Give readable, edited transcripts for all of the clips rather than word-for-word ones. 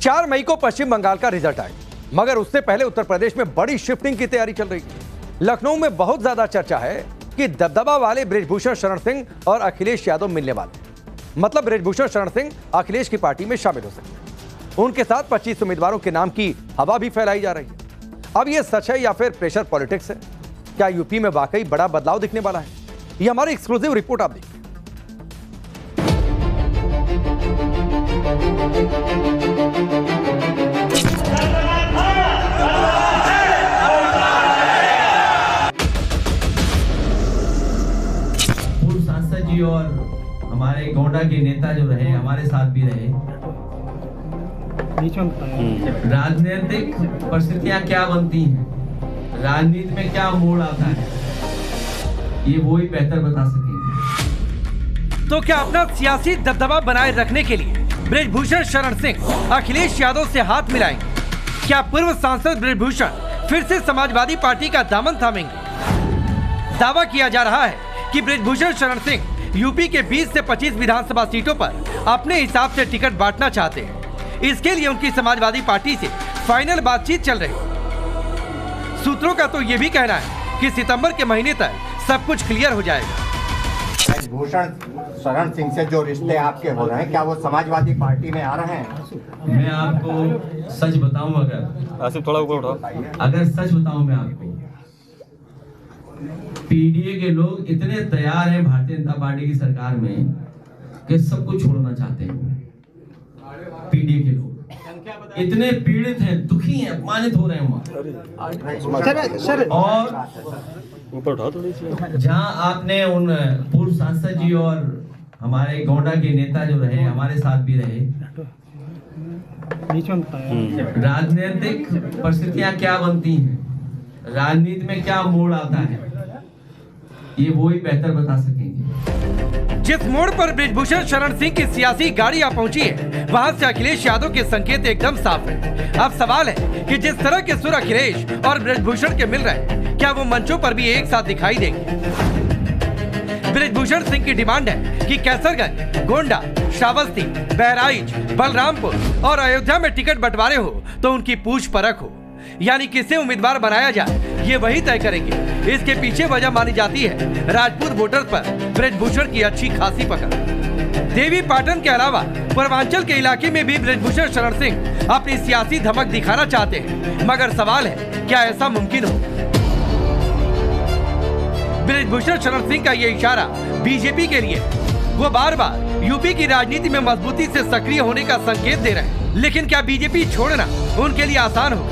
4 मई को पश्चिम बंगाल का रिजल्ट आएगा, मगर उससे पहले उत्तर प्रदेश में बड़ी शिफ्टिंग की तैयारी चल रही है। लखनऊ में बहुत ज्यादा चर्चा है कि दबदबा वाले बृजभूषण शरण सिंह और अखिलेश यादव मिलने वाले हैं। मतलब बृजभूषण शरण सिंह अखिलेश की पार्टी में शामिल हो सकते हैं। उनके साथ 25 उम्मीदवारों के नाम की हवा भी फैलाई जा रही है। अब यह सच है या फिर प्रेशर पॉलिटिक्स है? क्या यूपी में वाकई बड़ा बदलाव दिखने वाला है? ये हमारी एक्सक्लूसिव रिपोर्ट आप देखिए। पूर्व सांसद जी और हमारे गोंडा के नेता जो रहे, हमारे साथ भी रहे। राजनीतिक परिस्थितियां क्या बनती हैं, राजनीति में क्या मोड़ आता है, ये वो ही बेहतर बता सकेंगे। तो क्या अपना सियासी दबदबा बनाए रखने के लिए बृजभूषण शरण सिंह अखिलेश यादव से हाथ मिलाएंगे? क्या पूर्व सांसद बृजभूषण फिर से समाजवादी पार्टी का दामन थामेंगे? दावा किया जा रहा है कि बृजभूषण शरण सिंह यूपी के 20 से 25 विधानसभा सीटों पर अपने हिसाब से टिकट बांटना चाहते हैं। इसके लिए उनकी समाजवादी पार्टी से फाइनल बातचीत चल रही है। सूत्रों का तो ये भी कहना है कि सितंबर के महीने तक सब कुछ क्लियर हो जाएगा। बृजभूषण शरण सिंह से जो रिश्ते आपके हो रहे हैं, क्या वो समाजवादी पार्टी में आ रहे हैं? मैं आपको सच बताऊं, अगर थोड़ा ऊपर उठाओ, अगर सच बताऊं मैं आपको, पीडीए के लोग इतने तैयार हैं भारतीय जनता पार्टी की सरकार में कि सब कुछ छोड़ना चाहते हैं। पीडीए के लोग इतने पीड़ित हैं, दुखी हैं, अपमानित हो रहे हैं वहाँ। और ऊपर उठाओ थोड़ी सी। जहाँ आपने उन पूर्व सांसद जी और हमारे गोंडा के नेता जो रहे, हमारे साथ भी रहे। राजनीतिक परिस्थितियां क्या बनती हैं, राजनीति में क्या मोड़ आता है, ये वो ही बेहतर बता सकेंगे। जिस मोड़ पर बृजभूषण शरण सिंह की सियासी गाड़ी आ पहुंची है, वहां से अखिलेश यादव के संकेत एकदम साफ है। अब सवाल है कि जिस तरह के सुर अखिलेश और बृजभूषण के मिल रहे हैं, क्या वो मंचों पर भी एक साथ दिखाई देंगे? बृजभूषण सिंह की डिमांड है कि कैसरगंज, गोंडा, श्रावस्ती, बहराइच, बलरामपुर और अयोध्या में टिकट बंटवारे हो तो उनकी पूछ परख हो, यानी किसे उम्मीदवार बनाया जाए ये वही तय करेंगे। इसके पीछे वजह मानी जाती है राजपूत वोटर्स पर बृजभूषण की अच्छी खासी पकड़। देवी पाटन के अलावा पूर्वांचल के इलाके में भी बृजभूषण शरण सिंह अपनी सियासी धमक दिखाना चाहते हैं, मगर सवाल है क्या ऐसा मुमकिन हो? बृजभूषण शरण सिंह का ये इशारा बीजेपी के लिए, वो बार बार यूपी की राजनीति में मजबूती से सक्रिय होने का संकेत दे रहे हैं। लेकिन क्या बीजेपी छोड़ना उनके लिए आसान हो?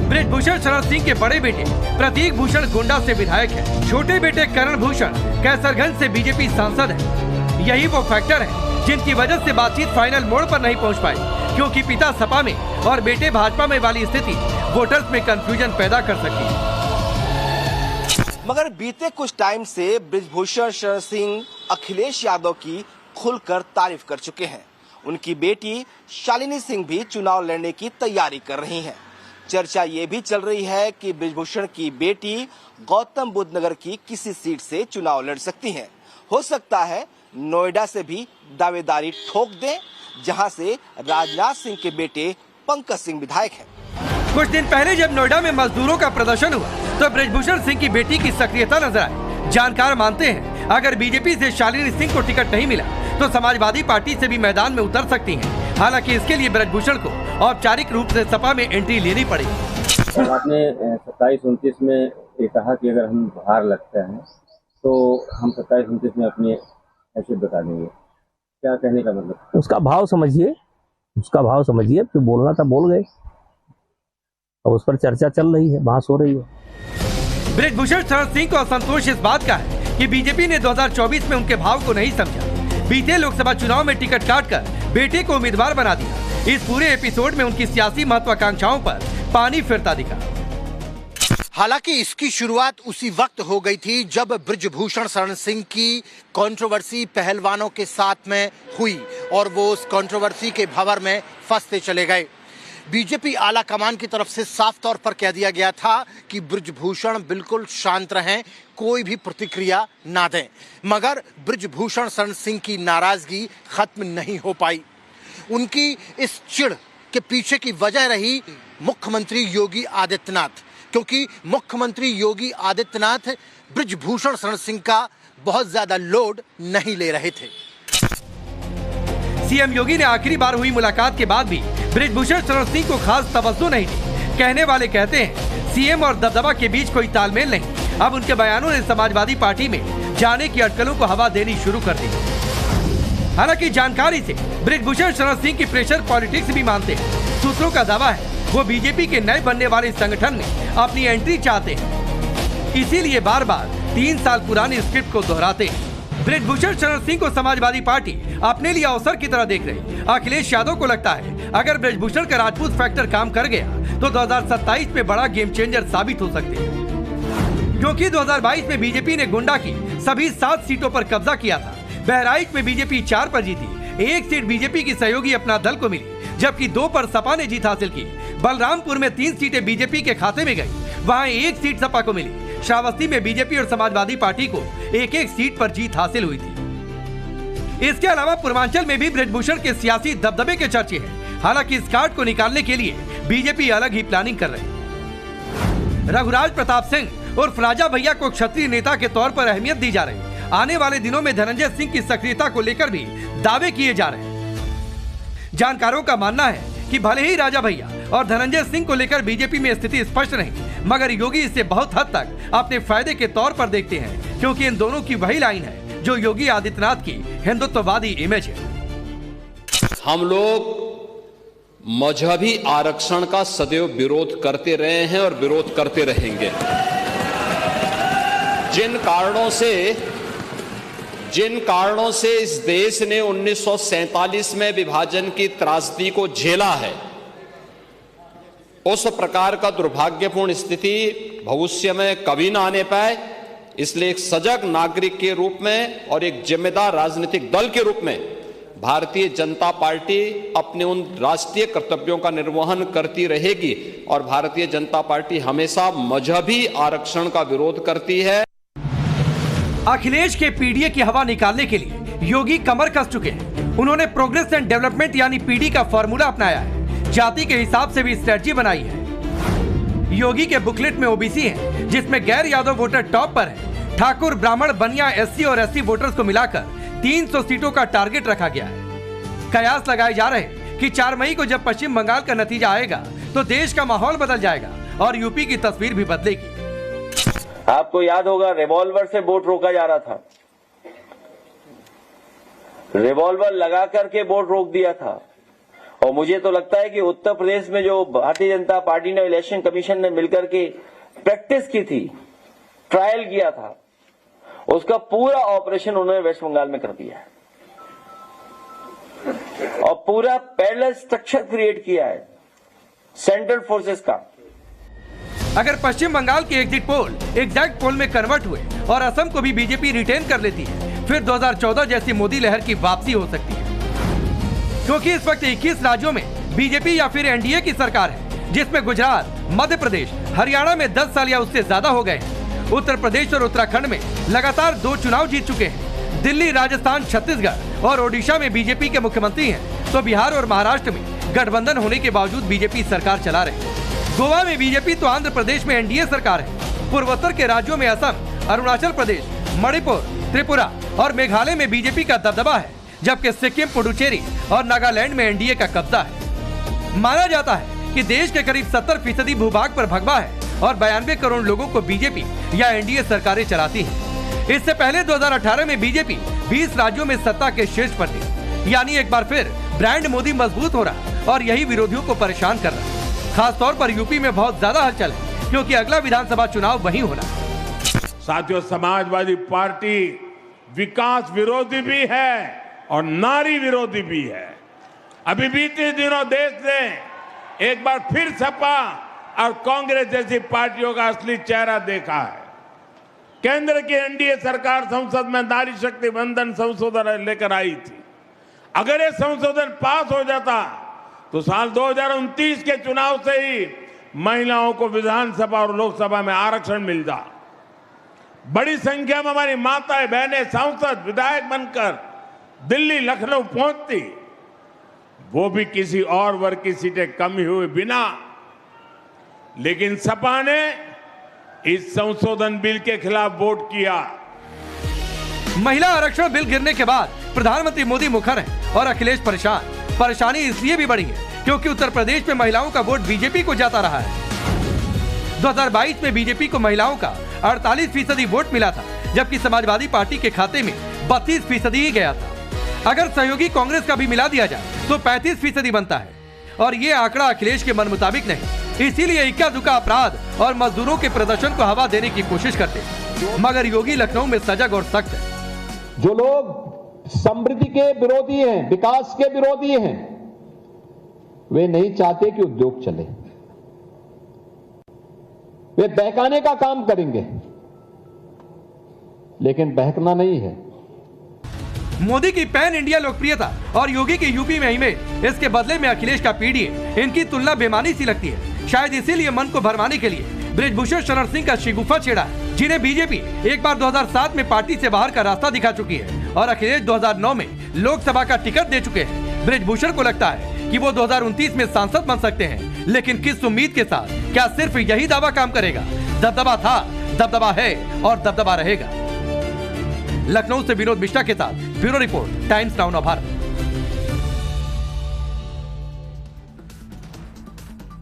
बृजभूषण शरण सिंह के बड़े बेटे प्रतीक भूषण गोंडा से विधायक हैं। छोटे बेटे करण भूषण कैसरगंज से बीजेपी सांसद हैं। यही वो फैक्टर है जिनकी वजह से बातचीत फाइनल मोड़ पर नहीं पहुंच पाई, क्योंकि पिता सपा में और बेटे भाजपा में वाली स्थिति वोटर्स में कंफ्यूजन पैदा कर सकती है। मगर बीते कुछ टाइम से बृजभूषण शरण सिंह अखिलेश यादव की खुलकर तारीफ कर चुके हैं। उनकी बेटी शालिनी सिंह भी चुनाव लड़ने की तैयारी कर रही हैं। चर्चा ये भी चल रही है कि बृजभूषण की बेटी गौतम बुद्ध नगर की किसी सीट से चुनाव लड़ सकती हैं। हो सकता है नोएडा से भी दावेदारी ठोक दें, जहां से राजनाथ सिंह के बेटे पंकज सिंह विधायक हैं। कुछ दिन पहले जब नोएडा में मजदूरों का प्रदर्शन हुआ तो बृजभूषण सिंह की बेटी की सक्रियता नजर आई। जानकार मानते हैं अगर बीजेपी से शालिनी सिंह को टिकट नहीं मिला तो समाजवादी पार्टी से भी मैदान में उतर सकती हैं। हालांकि इसके लिए बृजभूषण को औपचारिक रूप से सपा में एंट्री लेनी पड़ेगी। आपने 27-29 में ये कहा कि अगर हम बाहर लगते हैं तो हम 27-29 में अपनी हैसियत बता देंगे, क्या कहने का मतलब? उसका भाव समझिए, तो बोलना था बोल गए, अब उस पर चर्चा चल रही है, बहस हो रही है। बृजभूषण शरण सिंह को असंतोष इस बात का है कि बीजेपी ने 2024 में उनके भाव को नहीं समझा। बीते लोकसभा चुनाव में टिकट काटकर बेटे को उम्मीदवार बना दिया। इस पूरे एपिसोड में उनकी सियासी महत्वाकांक्षाओं पर पानी फिरता दिखा। हालांकि इसकी शुरुआत उसी वक्त हो गई थी जब बृजभूषण शरण सिंह की कंट्रोवर्सी पहलवानों के साथ में हुई और वो उस कंट्रोवर्सी के भंवर में फंसते चले गए। बीजेपी आला कमान की तरफ से साफ तौर पर कह दिया गया था कि बृजभूषण बिल्कुल शांत रहें, कोई भी प्रतिक्रिया ना दें। मगर बृजभूषण शरण सिंह की नाराजगी खत्म नहीं हो पाई। उनकी इस चिढ़ के पीछे की वजह रही मुख्यमंत्री योगी आदित्यनाथ, क्योंकि मुख्यमंत्री योगी आदित्यनाथ बृजभूषण शरण सिंह का बहुत ज्यादा लोड नहीं ले रहे थे। सीएम योगी ने आखिरी बार हुई मुलाकात के बाद भी बृजभूषण शरण सिंह को खास तवज्जो नहीं दी। कहने वाले कहते हैं सीएम और दबदबा के बीच कोई तालमेल नहीं। अब उनके बयानों ने समाजवादी पार्टी में जाने की अटकलों को हवा देनी शुरू कर दी। हालांकि जानकारी से बृजभूषण शरण सिंह की प्रेशर पॉलिटिक्स भी मानते हैं। सूत्रों का दावा है वो बीजेपी के नए बनने वाले संगठन में अपनी एंट्री चाहते हैं, इसीलिए बार बार 3 साल पुरानी स्क्रिप्ट को दोहराते हैं। बृजभूषण शरण सिंह को समाजवादी पार्टी अपने लिए अवसर की तरह देख रही। अखिलेश यादव को लगता है अगर बृजभूषण का राजपूत फैक्टर काम कर गया तो 2027 में बड़ा गेम चेंजर साबित हो सकते हैं, क्योंकि 2022 में बीजेपी ने गोंडा की सभी 7 सीटों पर कब्जा किया था। बहराइच में बीजेपी 4 पर जीती, 1 सीट बीजेपी की सहयोगी अपना दल को मिली, जबकि 2 पर सपा ने जीत हासिल की। बलरामपुर में 3 सीटें बीजेपी के खाते में गई, वहां 1 सीट सपा को मिली। श्रावस्ती में बीजेपी और समाजवादी पार्टी को 1-1 सीट पर जीत हासिल हुई थी। इसके अलावा पूर्वांचल में भी बृजभूषण के सियासी दबदबे के चर्चे हैं। हालांकि इस कार्ड को निकालने के लिए बीजेपी अलग ही प्लानिंग कर रही है। रघुराज प्रताप सिंह और राजा भैया को क्षत्रिय नेता के तौर पर अहमियत दी जा रही। आने वाले दिनों में धनंजय सिंह की सक्रियता को लेकर भी दावे किए जा रहे हैं। जानकारों का मानना है कि भले ही राजा भैया और धनंजय सिंह को लेकर बीजेपी में स्थिति स्पष्ट नहीं, मगर योगी इसे बहुत हद तक अपने फायदे के तौर पर देखते हैं, क्योंकि इन दोनों की वही लाइन है जो योगी आदित्यनाथ की हिंदुत्ववादी इमेज है। हम लोग मजहबी आरक्षण का सदैव विरोध करते रहे हैं और विरोध करते रहेंगे। जिन कारणों से इस देश ने 1947 में विभाजन की त्रासदी को झेला है, उस प्रकार का दुर्भाग्यपूर्ण स्थिति भविष्य में कभी न आने पाए, इसलिए एक सजग नागरिक के रूप में और एक जिम्मेदार राजनीतिक दल के रूप में भारतीय जनता पार्टी अपने उन राष्ट्रीय कर्तव्यों का निर्वहन करती रहेगी और भारतीय जनता पार्टी हमेशा मजहबी आरक्षण का विरोध करती है। अखिलेश के पीडीए की हवा निकालने के लिए योगी कमर कस चुके हैं। उन्होंने प्रोग्रेस एंड डेवलपमेंट यानी पीडी का फॉर्मूला अपनाया है। जाति के हिसाब से भी स्ट्रेटजी बनाई है। योगी के बुकलेट में ओबीसी है, जिसमें गैर यादव वोटर टॉप पर है। ठाकुर, ब्राह्मण, बनिया, एससी और एसटी वोटर्स को मिलाकर 300 सीटों का टारगेट रखा गया है। कयास लगाए जा रहे हैं कि 4 मई को जब पश्चिम बंगाल का नतीजा आएगा तो देश का माहौल बदल जाएगा और यूपी की तस्वीर भी बदलेगी। आपको याद होगा रिवॉल्वर से वोट रोका जा रहा था, रिवॉल्वर लगा करके वोट रोक दिया था। और मुझे तो लगता है कि उत्तर प्रदेश में जो भारतीय जनता पार्टी ने, इलेक्शन कमीशन ने मिलकर के प्रैक्टिस की थी, ट्रायल किया था, उसका पूरा ऑपरेशन उन्होंने वेस्ट बंगाल में कर दिया है और पूरा पैरेलल स्ट्रक्चर क्रिएट किया है सेंट्रल फोर्सेस का। अगर पश्चिम बंगाल के एग्जिट पोल एग्जैक्ट पोल में कन्वर्ट हुए और असम को भी बीजेपी रिटेन कर लेती है, फिर 2014 जैसी मोदी लहर की वापसी हो सकती है, क्योंकि इस वक्त 21 राज्यों में बीजेपी या फिर एनडीए की सरकार है, जिसमें गुजरात, मध्य प्रदेश, हरियाणा में 10 साल या उससे ज्यादा हो गए हैं। उत्तर प्रदेश और उत्तराखंड में लगातार 2 चुनाव जीत चुके हैं। दिल्ली, राजस्थान, छत्तीसगढ़ और ओडिशा में बीजेपी के मुख्यमंत्री हैं, तो बिहार और महाराष्ट्र में गठबंधन होने के बावजूद बीजेपी सरकार चला रही है। गोवा में बीजेपी तो आंध्र प्रदेश में एनडीए सरकार है। पूर्वोत्तर के राज्यों में असम, अरुणाचल प्रदेश, मणिपुर, त्रिपुरा और मेघालय में बीजेपी का दबदबा है, जबकि सिक्किम, पुडुचेरी और नागालैंड में एनडीए का कब्जा है। माना जाता है कि देश के करीब 70% भूभाग पर भगवा है और 92 करोड़ लोगों को बीजेपी या एनडीए सरकारें चलाती हैं। इससे पहले 2018 में बीजेपी 20 राज्यों में सत्ता के शीर्ष पर थी। यानी एक बार फिर ब्रांड मोदी मजबूत हो रहा और यही विरोधियों को परेशान कर रहा है। खासतौर पर यूपी में बहुत ज्यादा हलचल है, क्योंकि अगला विधानसभा चुनाव वहीं होना है। साथियों, समाजवादी पार्टी विकास विरोधी भी है और नारी विरोधी भी है। अभी बीते दिनों देश ने एक बार फिर सपा और कांग्रेस जैसी पार्टियों का असली चेहरा देखा है। केंद्र की एनडीए सरकार संसद में नारी शक्ति वंदन संशोधन लेकर आई थी। अगर ये संशोधन पास हो जाता तो साल 2029 के चुनाव से ही महिलाओं को विधानसभा और लोकसभा में आरक्षण मिल जाए। बड़ी संख्या में हमारी माताएं, बहनें सांसद, विधायक बनकर दिल्ली, लखनऊ पहुंचती, वो भी किसी और वर्ग की सीटें कम हुए बिना। लेकिन सपा ने इस संशोधन बिल के खिलाफ वोट किया। महिला आरक्षण बिल गिरने के बाद प्रधानमंत्री मोदी मुखर हैं और अखिलेश परेशान। परेशानी इसलिए भी बढ़ी है क्योंकि उत्तर प्रदेश में महिलाओं का वोट बीजेपी को जाता रहा है। 2022 में बीजेपी को महिलाओं का 48% वोट मिला था, जबकि समाजवादी पार्टी के खाते में 32% ही गया था। अगर सहयोगी कांग्रेस का भी मिला दिया जाए तो 35% बनता है और ये आंकड़ा अखिलेश के मन मुताबिक नहीं। इसीलिए इक्का दुक्का अपराध और मजदूरों के प्रदर्शन को हवा देने की कोशिश करते हैं। मगर योगी लखनऊ में सजग और सख्त है। जो लोग समृद्धि के विरोधी हैं, विकास के विरोधी हैं, वे नहीं चाहते कि उद्योग चले। वे बहकाने का काम करेंगे, लेकिन बहकना नहीं है। मोदी की पैन इंडिया लोकप्रियता और योगी की यूपी में इमेज, इसके बदले में अखिलेश का पीडीए, इनकी तुलना बेमानी सी लगती है। शायद इसीलिए मन को भरमाने के लिए बृजभूषण शरण सिंह का शिगुफा छेड़ा है, जिन्हें बीजेपी एक बार 2007 में पार्टी से बाहर का रास्ता दिखा चुकी है और अखिलेश 2009 में लोकसभा का टिकट दे चुके हैं। बृजभूषण को लगता है कि वो 2029 में सांसद बन सकते हैं, लेकिन किस उम्मीद के साथ? क्या सिर्फ यही दावा काम करेगा? दबदबा था, दबदबा है और दबदबा रहेगा। लखनऊ से विनोद मिश्रा के साथ bureau report, times now Bharat.